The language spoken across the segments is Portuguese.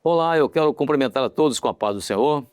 Olá, eu quero cumprimentar a todos com a paz do Senhor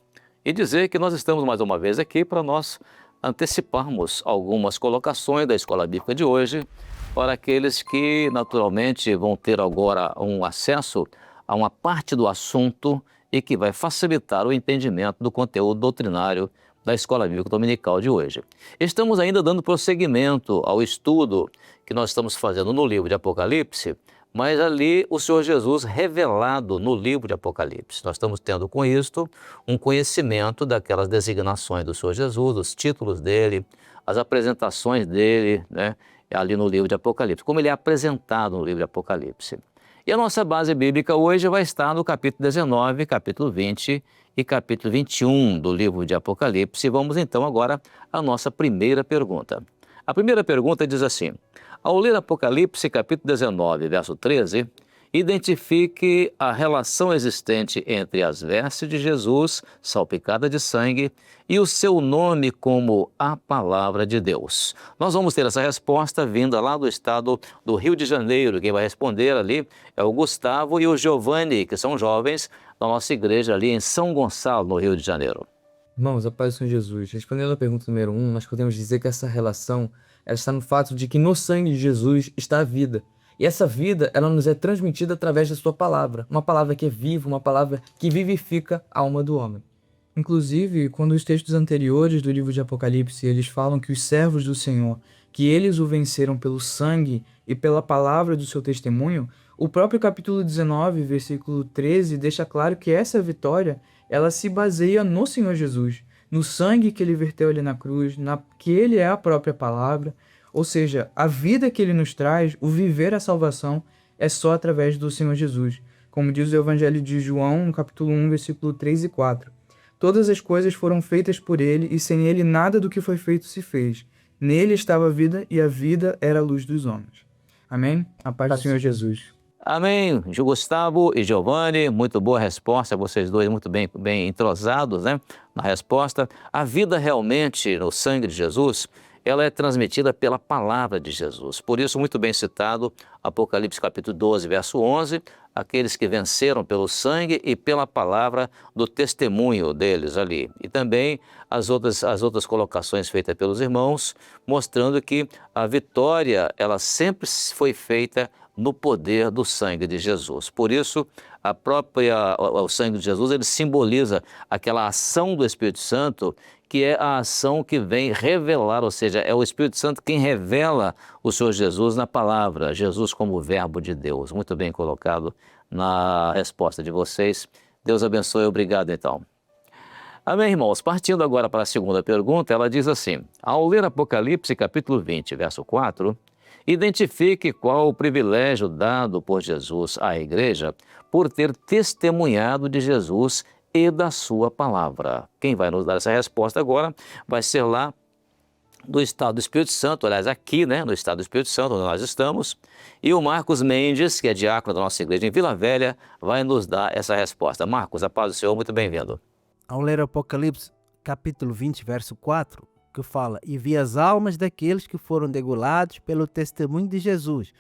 e dizer que nós estamos mais uma vez aqui para nós anteciparmos algumas colocações da Escola Bíblica de hoje para aqueles que naturalmente vão ter agora um acesso a uma parte do assunto e que vai facilitar o entendimento do conteúdo doutrinário da Escola Bíblica Dominical de hoje. Estamos ainda dando prosseguimento ao estudo que nós estamos fazendo no livro de Apocalipse, mas ali o Senhor Jesus revelado no livro de Apocalipse. Nós estamos tendo com isto um conhecimento daquelas designações do Senhor Jesus, os títulos dele, as apresentações dele, né, ali no livro de Apocalipse, como ele é apresentado no livro de Apocalipse. E a nossa base bíblica hoje vai estar no capítulo 19, capítulo 20 e capítulo 21 do livro de Apocalipse. E vamos então agora à nossa primeira pergunta. A primeira pergunta diz assim: ao ler Apocalipse capítulo 19, verso 13, identifique a relação existente entre as vestes de Jesus, salpicada de sangue, e o seu nome como a Palavra de Deus. Nós vamos ter essa resposta vinda lá do estado do Rio de Janeiro. Quem vai responder ali é o Gustavo e o Giovanni, que são jovens da nossa igreja ali em São Gonçalo, no Rio de Janeiro. Irmãos, a paz do Senhor Jesus. Respondendo à pergunta número 1, nós podemos dizer que essa relação ela está no fato de que no sangue de Jesus está a vida. E essa vida, ela nos é transmitida através da sua palavra. Uma palavra que é viva, uma palavra que vivifica a alma do homem. Inclusive, quando os textos anteriores do livro de Apocalipse, eles falam que os servos do Senhor, que eles o venceram pelo sangue e pela palavra do seu testemunho, o próprio capítulo 19, versículo 13, deixa claro que essa vitória, ela se baseia no Senhor Jesus, no sangue que ele verteu ali na cruz, que ele é a própria palavra. Ou seja, a vida que ele nos traz, o viver a salvação, é só através do Senhor Jesus. Como diz o Evangelho de João, no capítulo 1, versículo 3 e 4. Todas as coisas foram feitas por ele, e sem ele nada do que foi feito se fez. Nele estava a vida, e a vida era a luz dos homens. Amém? A paz do Senhor Jesus. Amém. Gustavo e Giovanni, muito boa resposta, vocês dois muito bem entrosados, né, na resposta. A vida realmente no sangue de Jesus, ela é transmitida pela palavra de Jesus. Por isso, muito bem citado, Apocalipse capítulo 12, verso 11, aqueles que venceram pelo sangue e pela palavra do testemunho deles ali. E também as outras colocações feitas pelos irmãos, mostrando que a vitória, ela sempre foi feita no poder do sangue de Jesus. Por isso, o sangue de Jesus, ele simboliza aquela ação do Espírito Santo, que é a ação que vem revelar, ou seja, é o Espírito Santo quem revela o Senhor Jesus na palavra, Jesus como verbo de Deus. Muito bem colocado na resposta de vocês. Deus abençoe, obrigado então. Amém, irmãos? Partindo agora para a segunda pergunta, ela diz assim: ao ler Apocalipse capítulo 20, verso 4, identifique qual o privilégio dado por Jesus à igreja por ter testemunhado de Jesus e da sua palavra. Quem vai nos dar essa resposta agora vai ser lá do estado do Espírito Santo, aliás, aqui, né, no estado do Espírito Santo, onde nós estamos, e o Marcos Mendes, que é diácono da nossa igreja em Vila Velha, vai nos dar essa resposta. Marcos, a paz do Senhor, muito bem-vindo. Ao ler Apocalipse, capítulo 20, verso 4, que fala: e vi as almas daqueles que foram degolados pelo testemunho de Jesus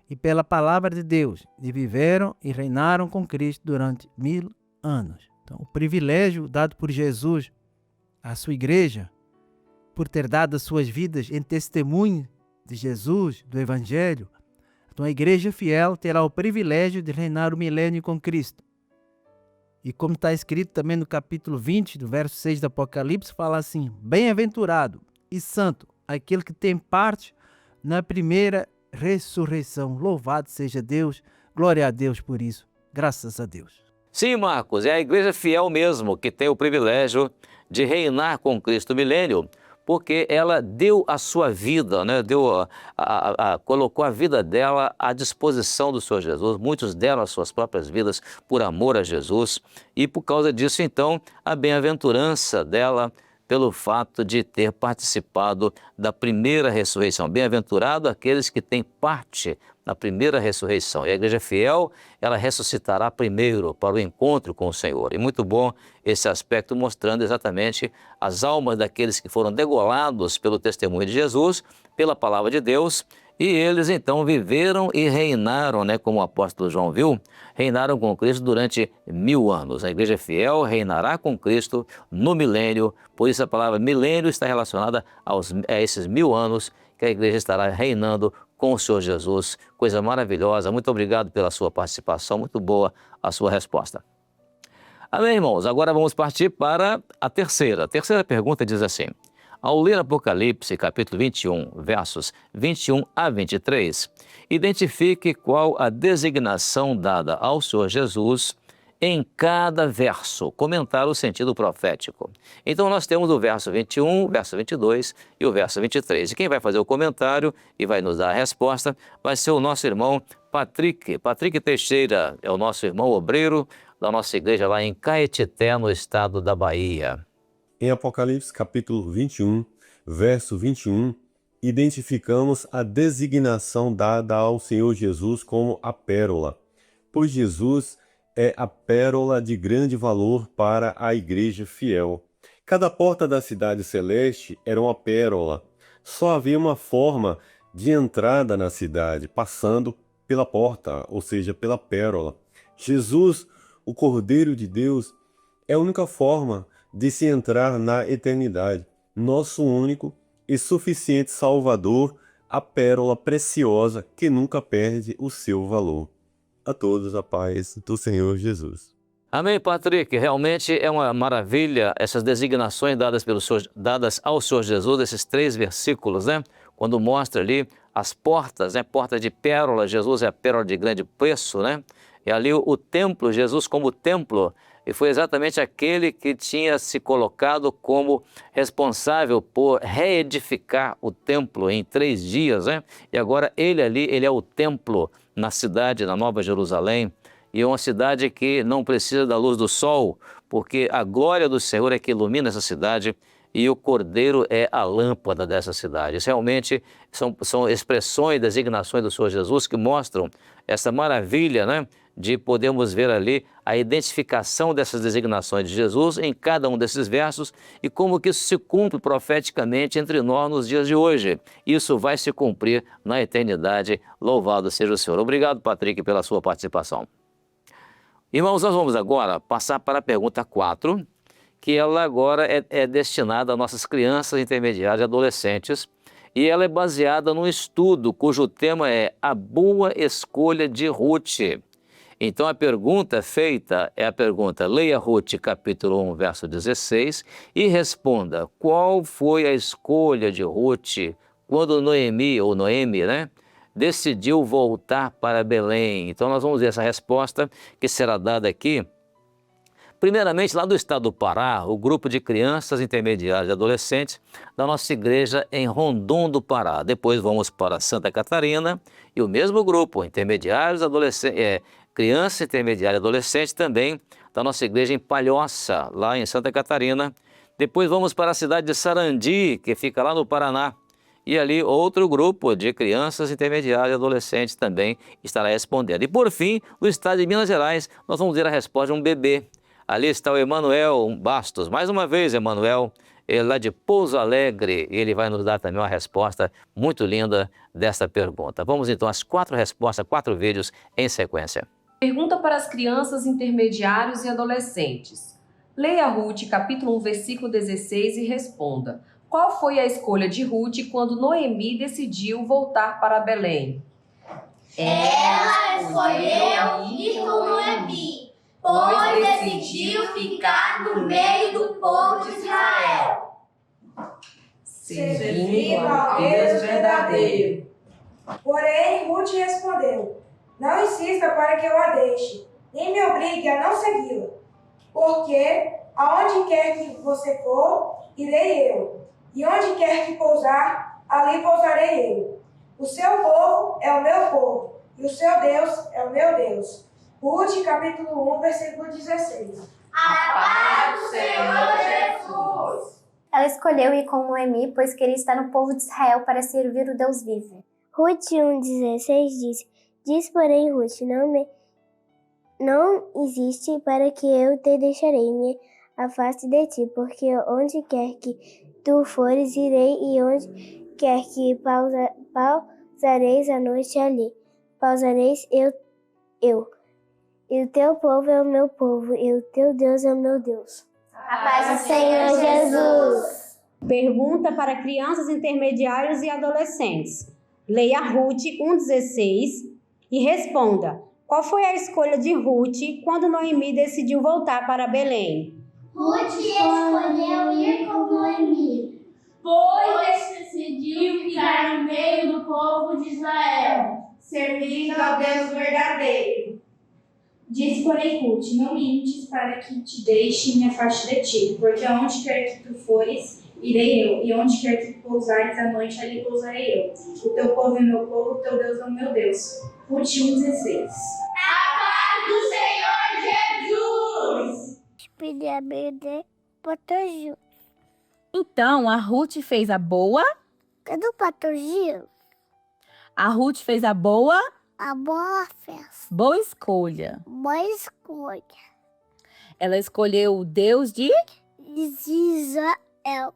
e pela palavra de Deus, e viveram e reinaram com Cristo durante 1000 anos. Então, o privilégio dado por Jesus à sua igreja, por ter dado as suas vidas em testemunho de Jesus, do Evangelho, então a igreja fiel terá o privilégio de reinar o milênio com Cristo. E como está escrito também no capítulo 20, do verso 6 do Apocalipse, fala assim: bem-aventurado e santo aquele que tem parte na primeira ressurreição. Louvado seja Deus, glória a Deus por isso, graças a Deus. Sim, Marcos, é a igreja fiel mesmo que tem o privilégio de reinar com Cristo milênio, porque ela deu a sua vida, né? Colocou a vida dela à disposição do Senhor Jesus. Muitos deram as suas próprias vidas por amor a Jesus, e por causa disso, então, a bem-aventurança dela pelo fato de ter participado da primeira ressurreição. Bem-aventurado aqueles que têm parte na primeira ressurreição. E a igreja fiel, ela ressuscitará primeiro para o encontro com o Senhor. E muito bom esse aspecto, mostrando exatamente as almas daqueles que foram degolados pelo testemunho de Jesus, pela palavra de Deus, E eles então viveram e reinaram, né, como o apóstolo João viu, reinaram com Cristo durante 1000 anos. A igreja fiel reinará com Cristo no milênio, por isso a palavra milênio está relacionada a esses 1000 anos que a igreja estará reinando com o Senhor Jesus. Coisa maravilhosa. Muito obrigado pela sua participação, muito boa a sua resposta. Amém, irmãos? Agora vamos partir para a terceira. A terceira pergunta diz assim: ao ler Apocalipse, capítulo 21, versos 21 a 23, identifique qual a designação dada ao Senhor Jesus em cada verso, comentar o sentido profético. Então nós temos o verso 21, o verso 22 e o verso 23. E quem vai fazer o comentário e vai nos dar a resposta vai ser o nosso irmão Patrick. Patrick Teixeira é o nosso irmão obreiro da nossa igreja lá em Caetité, no estado da Bahia. Em Apocalipse capítulo 21, verso 21, identificamos a designação dada ao Senhor Jesus como a pérola, pois Jesus é a pérola de grande valor para a igreja fiel. Cada porta da cidade celeste era uma pérola. Só havia uma forma de entrada na cidade, passando pela porta, ou seja, pela pérola. Jesus, o Cordeiro de Deus, é a única forma de se entrar na eternidade. Nosso único e suficiente Salvador, a pérola preciosa que nunca perde o seu valor. A todos a paz do Senhor Jesus. Amém, Patrick. Realmente é uma maravilha essas designações dadas ao Senhor Jesus, esses 3 versículos, né? Quando mostra ali as portas, né? Porta de pérola, Jesus é a pérola de grande preço, né? E ali o templo, Jesus como templo, e foi exatamente aquele que tinha se colocado como responsável por reedificar o templo em 3 dias, né? E agora ele é o templo na cidade, na Nova Jerusalém, e é uma cidade que não precisa da luz do sol, porque a glória do Senhor é que ilumina essa cidade e o Cordeiro é a lâmpada dessa cidade. Isso realmente são expressões, designações do Senhor Jesus que mostram essa maravilha, né, de podermos ver ali a identificação dessas designações de Jesus em cada um desses versos e como que isso se cumpre profeticamente entre nós nos dias de hoje. Isso vai se cumprir na eternidade. Louvado seja o Senhor. Obrigado, Patrick, pela sua participação. Irmãos, nós vamos agora passar para a pergunta 4, que ela agora é destinada a nossas crianças, intermediárias e adolescentes, e ela é baseada num estudo cujo tema é a boa escolha de Ruth. Então a pergunta feita é a pergunta: leia Ruth capítulo 1, verso 16 e responda qual foi a escolha de Ruth quando Noemi, né, decidiu voltar para Belém. Então nós vamos ver essa resposta que será dada aqui. Primeiramente, lá do estado do Pará, o grupo de crianças, intermediárias e adolescentes da nossa igreja em Rondon do Pará. Depois vamos para Santa Catarina e o mesmo grupo, intermediários, crianças, intermediários e adolescentes também da nossa igreja em Palhoça, lá em Santa Catarina. Depois vamos para a cidade de Sarandi, que fica lá no Paraná. E ali outro grupo de crianças, intermediárias e adolescentes também estará respondendo. E por fim, no estado de Minas Gerais, nós vamos ver a resposta de um bebê. Ali está o Emanuel Bastos. Mais uma vez, Emanuel, ele lá de Pouso Alegre, ele vai nos dar também uma resposta muito linda desta pergunta. Vamos então às 4 respostas, 4 vídeos em sequência. Pergunta para as crianças, intermediários e adolescentes. Leia Ruth, capítulo 1, versículo 16 e responda: qual foi a escolha de Ruth quando Noemi decidiu voltar para Belém? Ela escolheu ir com Noemi, pois decidiu ficar no meio do povo de Israel, servindo ao Deus verdadeiro. Porém, Ruth respondeu: não insista para que eu a deixe, nem me obrigue a não segui-la, porque aonde quer que você for, irei eu, e onde quer que pousar, ali pousarei eu. O seu povo é o meu povo, e o seu Deus é o meu Deus. Ruth, capítulo 1, versículo 16. A paz do Senhor Jesus! Ela escolheu ir com Noemi, pois queria estar no povo de Israel para servir o Deus vivo. Ruth 1,16 diz, porém, Ruth, não existe para que eu te deixarei, me afaste de ti, porque onde quer que tu fores, irei, e onde quer que Passareis a noite ali. Pausareis eu. E o teu povo é o meu povo, e o teu Deus é o meu Deus. A paz do Senhor Jesus. Pergunta para crianças intermediários e adolescentes. Leia Ruth 1,16 e responda: qual foi a escolha de Ruth quando Noemi decidiu voltar para Belém? Ruth escolheu ir com Noemi, pois decidiu ficar no meio do povo de Israel, servindo ao Deus verdadeiro. Disse, porém, Ruth: não mintes para que te deixe e me afaste de ti, porque aonde quer que tu fores, irei eu, e onde quer que pousares a noite, ali pousarei eu. O teu povo é meu povo, o teu Deus é o meu Deus. Ruth 1,16. A paz do Senhor Jesus! Então a Ruth fez a boa. Cadê o patrocínio? A Ruth fez a boa. A boa festa. Boa escolha. Boa escolha. Ela escolheu o Deus de Israel.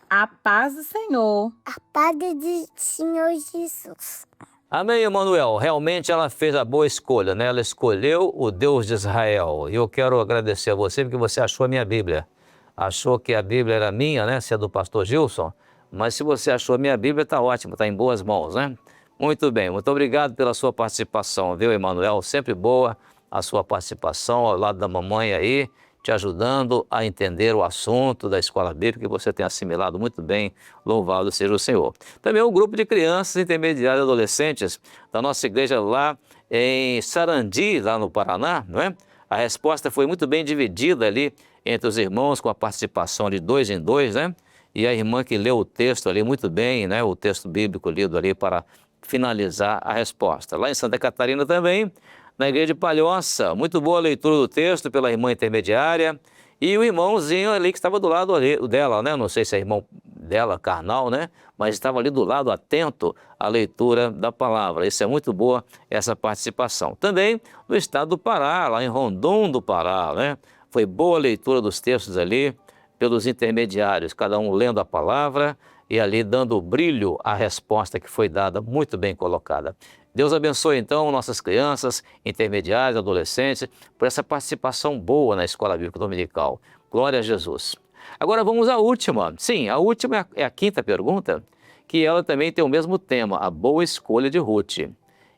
a paz do Senhor. A paz do Senhor Jesus. Amém, Emanuel. Realmente ela fez a boa escolha, né? Ela escolheu o Deus de Israel. E eu quero agradecer a você porque você achou a minha Bíblia. Achou que a Bíblia era minha, né? Se é do pastor Gilson. Mas se você achou a minha Bíblia, está ótimo, está em boas mãos, né? Muito bem, muito obrigado pela sua participação, viu, Emanuel? Sempre boa a sua participação ao lado da mamãe aí, te ajudando a entender o assunto da escola bíblica que você tem assimilado muito bem. Louvado seja o Senhor. Também o grupo de crianças intermediárias e adolescentes da nossa igreja lá em Sarandi, lá no Paraná, não é? A resposta foi muito bem dividida ali entre os irmãos, com a participação de 2 em 2, né? E a irmã que leu o texto ali muito bem, né? O texto bíblico lido ali para finalizar a resposta. Lá em Santa Catarina também, na igreja de Palhoça, muito boa a leitura do texto pela irmã intermediária e o irmãozinho ali que estava do lado ali, dela, né? Não sei se é irmão dela, carnal, né? Mas estava ali do lado, atento à leitura da palavra. Isso é muito boa, essa participação. Também no estado do Pará, lá em Rondon do Pará, né? Foi boa a leitura dos textos ali pelos intermediários, cada um lendo a palavra e ali dando brilho à resposta que foi dada, muito bem colocada. Deus abençoe então nossas crianças, intermediários, adolescentes, por essa participação boa na Escola Bíblica Dominical. Glória a Jesus. Agora vamos à última. Sim, a última é a quinta pergunta, que ela também tem o mesmo tema, a boa escolha de Ruth.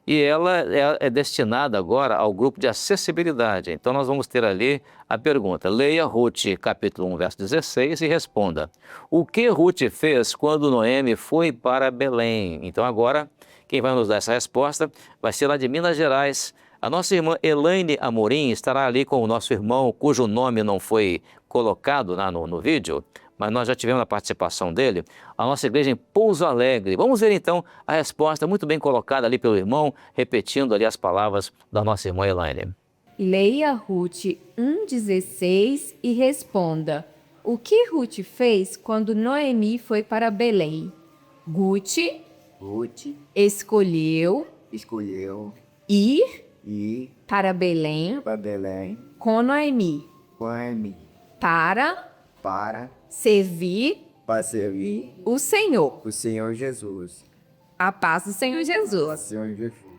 E ela é destinada agora ao grupo de acessibilidade. Então nós vamos ter ali a pergunta. Leia Ruth, capítulo 1, verso 16 e responda. O que Ruth fez quando Noemi foi para Belém? Então agora, quem vai nos dar essa resposta vai ser lá de Minas Gerais. A nossa irmã Elaine Amorim estará ali com o nosso irmão, cujo nome não foi colocado lá no vídeo, mas nós já tivemos a participação dele, a nossa igreja em Pouso Alegre. Vamos ver então a resposta muito bem colocada ali pelo irmão, repetindo ali as palavras da nossa irmã Elaine. Leia Ruth 1,16 e responda. O que Ruth fez quando Noemi foi para Belém? Ruth escolheu ir para Belém com Noemi para servir o Senhor Jesus. A paz do Senhor Jesus.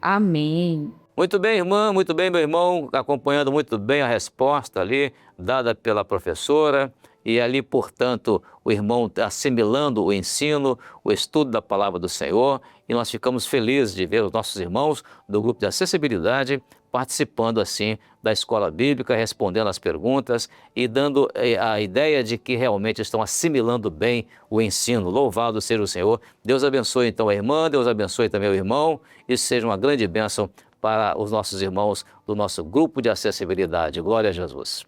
Amém. Muito bem, irmã, muito bem, meu irmão, acompanhando muito bem a resposta ali, dada pela professora, e ali, portanto, o irmão assimilando o ensino, o estudo da palavra do Senhor, e nós ficamos felizes de ver os nossos irmãos do grupo de acessibilidade participando assim da escola bíblica, respondendo às perguntas e dando a ideia de que realmente estão assimilando bem o ensino. Louvado seja o Senhor. Deus abençoe então a irmã, Deus abençoe também o irmão, e seja uma grande bênção para os nossos irmãos do nosso grupo de acessibilidade. Glória a Jesus.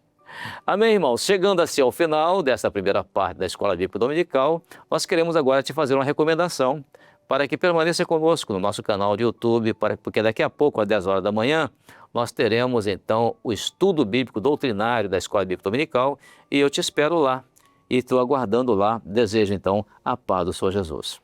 Amém, irmãos? Chegando assim ao final dessa primeira parte da Escola Bíblica Dominical, nós queremos agora te fazer uma recomendação para que permaneça conosco no nosso canal de YouTube, porque daqui a pouco, às 10 horas da manhã, nós teremos então o estudo bíblico doutrinário da Escola Bíblica Dominical e eu te espero lá e estou aguardando lá. Desejo então a paz do Senhor Jesus.